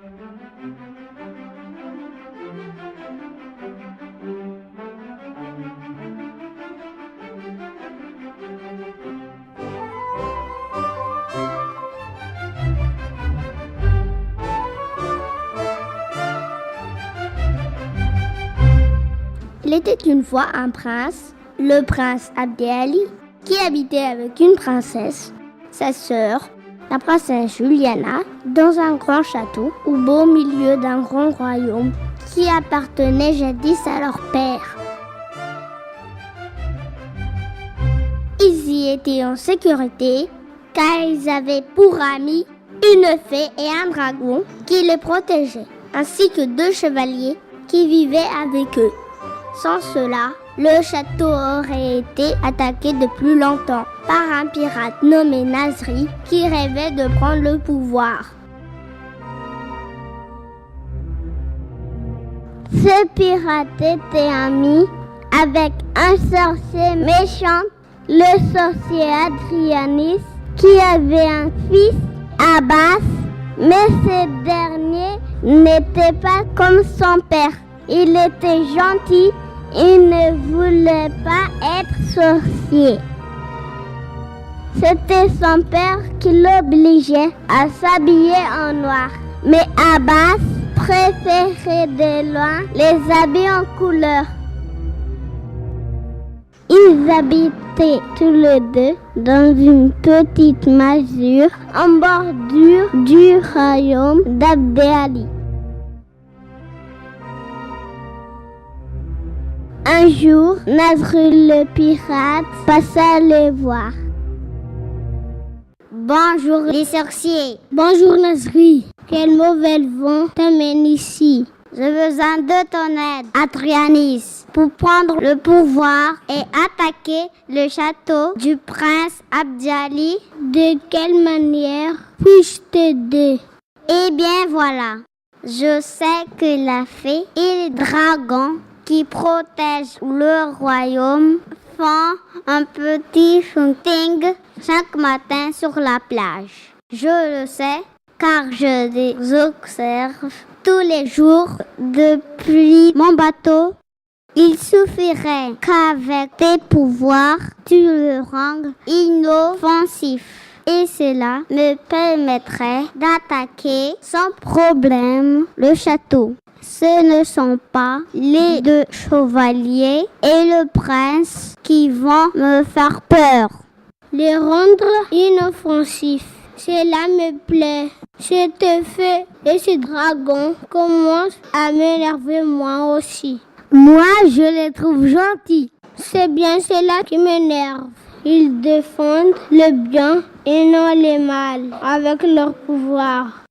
Il était une fois un prince, le prince Abdelali, qui habitait avec une princesse, sa sœur, la princesse Juliana, dans un grand château au beau milieu d'un grand royaume qui appartenait jadis à leur père. Ils y étaient en sécurité car ils avaient pour amis une fée et un dragon qui les protégeaient, ainsi que 2 chevaliers qui vivaient avec eux. Sans cela, le château aurait été attaqué depuis longtemps par un pirate nommé Nasri qui rêvait de prendre le pouvoir. Ce pirate était ami avec un sorcier méchant, le sorcier Adrianis, qui avait un fils, Abbas, mais ce dernier n'était pas comme son père. Il était gentil, il ne voulait pas être sorcier. C'était son père qui l'obligeait à s'habiller en noir. Mais Abbas préférait de loin les habits en couleur. Ils habitaient tous les deux dans une petite masure en bordure du royaume d'Abdelali. Un jour, Nasri le pirate passa les voir. Bonjour les sorciers. Bonjour Nasri. Quel mauvais vent t'amène ici? J'ai besoin de ton aide, Adrianis, pour prendre le pouvoir et attaquer le château du prince Abdelali. De quelle manière puis-je t'aider? Eh bien voilà, je sais que la fée et les dragons qui protègent le royaume font un petit shooting chaque matin sur la plage. Je le sais car je les observe tous les jours depuis mon bateau. Il suffirait qu'avec tes pouvoirs, tu le rendes inoffensif. Et cela me permettrait d'attaquer sans problème le château. Ce ne sont pas les 2 chevaliers et le prince qui vont me faire peur. Les rendre inoffensifs, cela me plaît. Cette fée et ces dragons commencent à m'énerver moi aussi. Moi, je les trouve gentils. C'est bien cela qui m'énerve. Ils défendent le bien et non le mal avec leur pouvoir.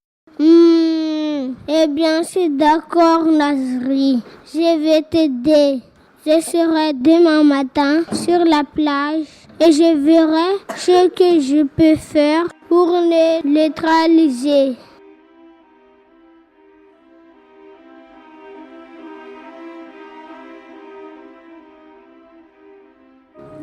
Eh bien, c'est d'accord, Nasri. Je vais t'aider. Je serai demain matin sur la plage et je verrai ce que je peux faire pour les neutraliser.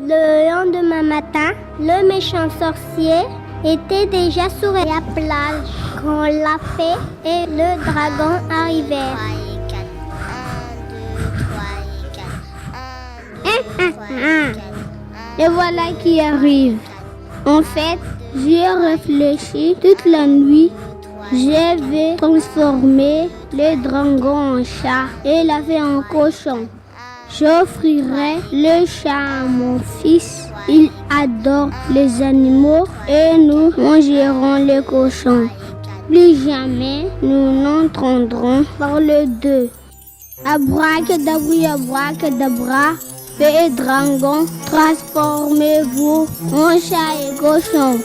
Le lendemain matin, le méchant sorcier était déjà sur la plage quand la fée et le dragon arrivèrent. Et voilà qui arrive. En fait, j'ai réfléchi toute la nuit. Je vais transformer le dragon en chat et la fée en cochon. J'offrirai le chat à mon fils. Il adore les animaux et nous mangerons les cochons. Plus jamais nous n'entendrons parler d'eux. Abracadabra, abracadabra, fée et dragon, transformez-vous en chat et cochon.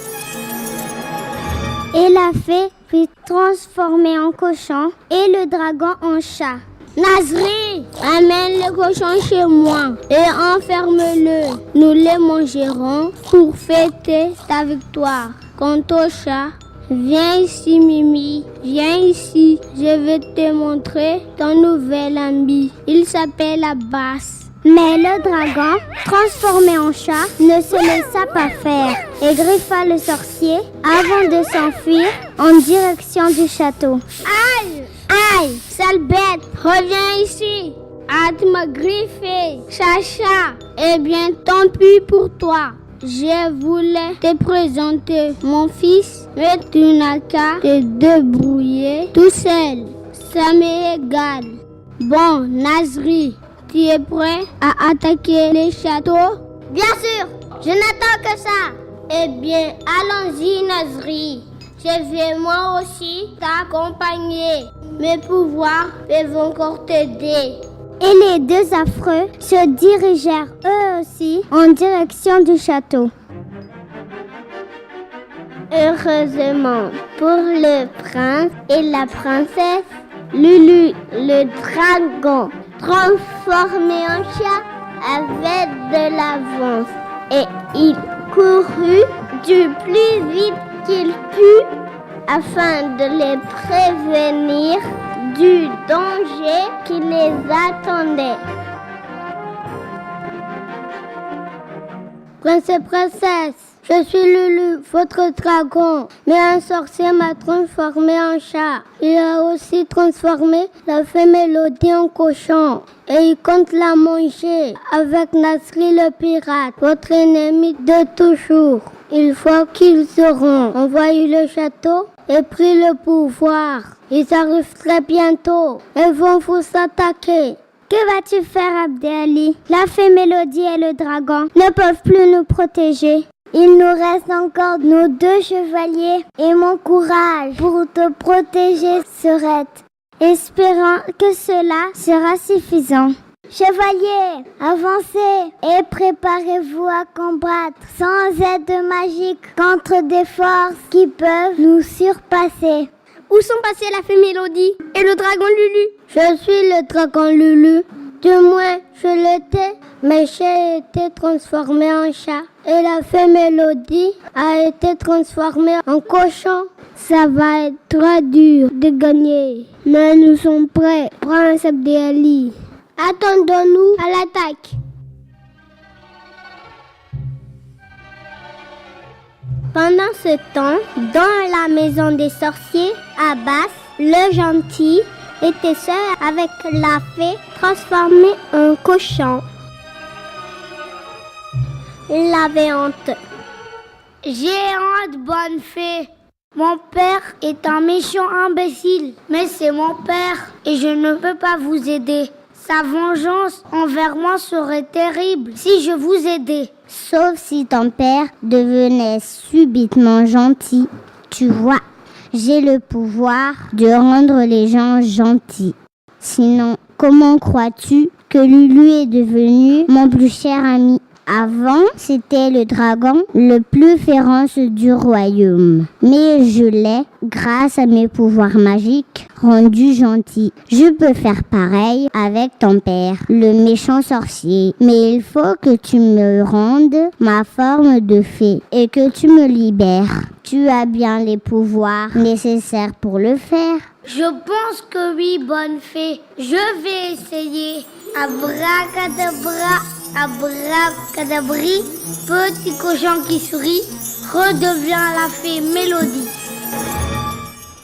Et la fée fut transformée en cochon et le dragon en chat. Nasri, amène le cochon chez moi et enferme-le. Nous les mangerons pour fêter ta victoire. Quant au chat, viens ici Mimi, viens ici. Je vais te montrer ton nouvel ami. Il s'appelle Abbas. Mais le dragon, transformé en chat, ne se laissa pas faire et griffa le sorcier avant de s'enfuir en direction du château. Aïe! Aïe, sale bête, reviens ici. Ah, tu m'as griffé, Chacha. Eh bien, tant pis pour toi. Je voulais te présenter mon fils, mais tu n'as qu'à te débrouiller tout seul. Ça m'est égal. Bon, Nazri, tu es prêt à attaquer les châteaux? Bien sûr, je n'attends que ça. Eh bien, allons-y, Nazri. Je vais moi aussi t'accompagner. Mes pouvoirs peuvent encore t'aider. Et les deux affreux se dirigèrent eux aussi en direction du château. Heureusement pour le prince et la princesse, Lulu, le dragon, transformé en chat, avait de l'avance et il courut du plus vite qu'il put afin de les prévenir du danger qui les attendait. Prince et princesse, je suis Lulu, votre dragon, mais un sorcier m'a transformé en chat. Il a aussi transformé la fée Mélodie en cochon et il compte la manger avec Nasri le pirate, votre ennemi de toujours. Une fois qu'ils auront envahi le château et pris le pouvoir, ils arrivent très bientôt et vont vous attaquer. Que vas-tu faire, Abdelali? La fée Mélodie et le dragon ne peuvent plus nous protéger. Il nous reste encore nos deux chevaliers et mon courage pour te protéger, Serette, espérant que cela sera suffisant. Chevaliers, avancez et préparez-vous à combattre sans aide magique contre des forces qui peuvent nous surpasser. Où sont passées la fée Mélodie et le dragon Lulu? Je suis le dragon Lulu. Du moins, je l'étais, mais j'ai été transformée en chat. Et la fée Mélodie a été transformée en cochon. Ça va être très dur de gagner. Mais nous sommes prêts, Prince Abdelali. Attendons-nous à l'attaque. Pendant ce temps, dans la maison des sorciers, Abbas, le gentil, était seul avec la fée transformée en cochon. Il avait honte. J'ai honte, bonne fée. Mon père est un méchant imbécile, mais c'est mon père et je ne peux pas vous aider. Sa vengeance envers moi serait terrible si je vous aidais. Sauf si ton père devenait subitement gentil. Tu vois, j'ai le pouvoir de rendre les gens gentils. Sinon, comment crois-tu que Lulu est devenu mon plus cher ami? Avant, c'était le dragon le plus féroce du royaume. Mais je l'ai, grâce à mes pouvoirs magiques, rendu gentil. Je peux faire pareil avec ton père, le méchant sorcier. Mais il faut que tu me rendes ma forme de fée et que tu me libères. Tu as bien les pouvoirs nécessaires pour le faire. Je pense que oui, bonne fée. Je vais essayer. Abracadabra, abracadabri, petit cochon qui sourit, redevient la fée Mélodie.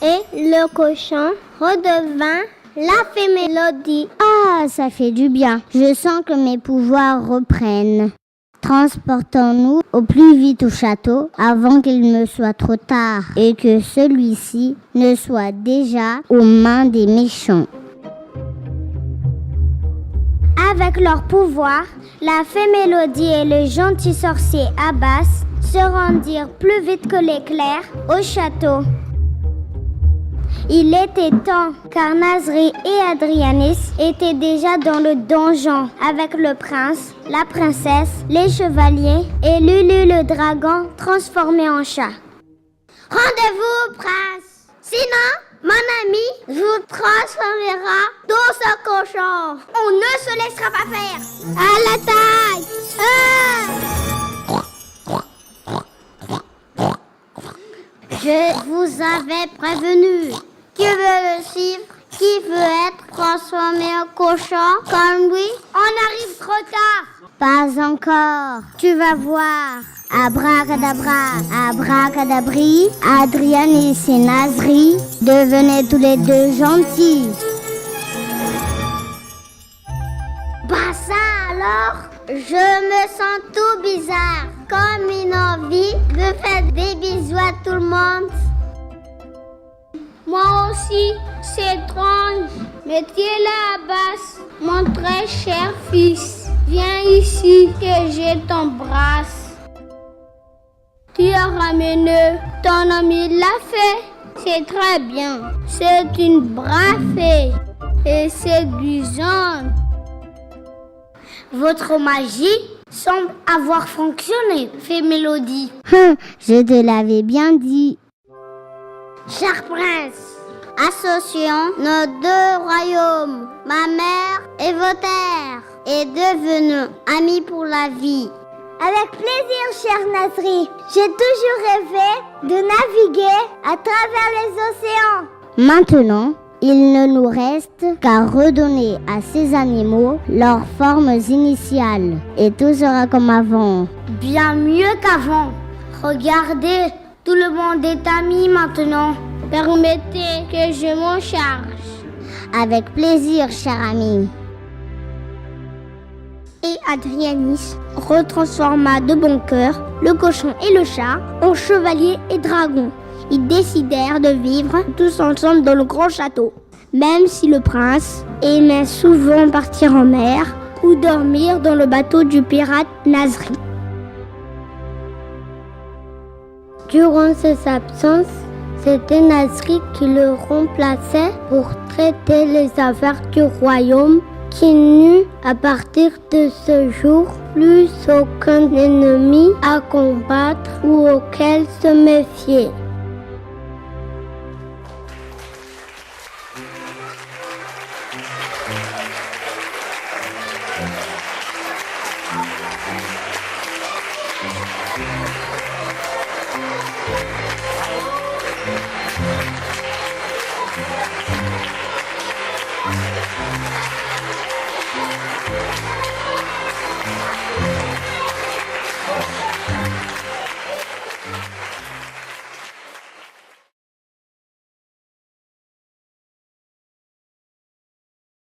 Et le cochon redevint la fée Mélodie. Ah, ça fait du bien. Je sens que mes pouvoirs reprennent. Transportons-nous au plus vite au château avant qu'il ne soit trop tard et que celui-ci ne soit déjà aux mains des méchants. Avec leur pouvoir, la fée Mélodie et le gentil sorcier Abbas se rendirent plus vite que l'éclair au château. Il était temps car Nazri et Adrianis étaient déjà dans le donjon avec le prince, la princesse, les chevaliers et Lulu le dragon transformé en chat. Rendez-vous, prince! Sinon, mon ami vous transformera dans ce cochon. On ne se laissera pas faire. À l'attaque! Je vous avais prévenu. Qui veut le suivre? Qui veut être transformé en cochon comme lui? On arrive trop tard. Pas encore. Tu vas voir. Abracadabra, abracadabri, Adrianis et Nazri devenaient tous les deux gentils. Alors, je me sens tout bizarre, comme une envie de faire des bisous à tout le monde. Moi aussi, c'est étrange. Mais tu es là, Abbas, mon très cher fils. Viens ici que je t'embrasse. Tu as ramené ton ami l'a fait. C'est très bien. C'est une brave fée et séduisante. Votre magie semble avoir fonctionné, fait Mélodie. Je te l'avais bien dit. Cher prince, associons nos deux royaumes, ma mère et vos terres, et devenons amis pour la vie. Avec plaisir, cher Nasri. J'ai toujours rêvé de naviguer à travers les océans. Maintenant, il ne nous reste qu'à redonner à ces animaux leurs formes initiales. Et tout sera comme avant. Bien mieux qu'avant. Regardez, tout le monde est ami maintenant. Permettez que je m'en charge. Avec plaisir, cher ami. Et Adrianis retransforma de bon cœur le cochon et le chat en chevalier et dragon. Ils décidèrent de vivre tous ensemble dans le grand château, même si le prince aimait souvent partir en mer ou dormir dans le bateau du pirate Nasri. Durant ses absences, c'était Nasri qui le remplaçait pour traiter les affaires du royaume, qui n'eut à partir de ce jour plus aucun ennemi à combattre ou auquel se méfier.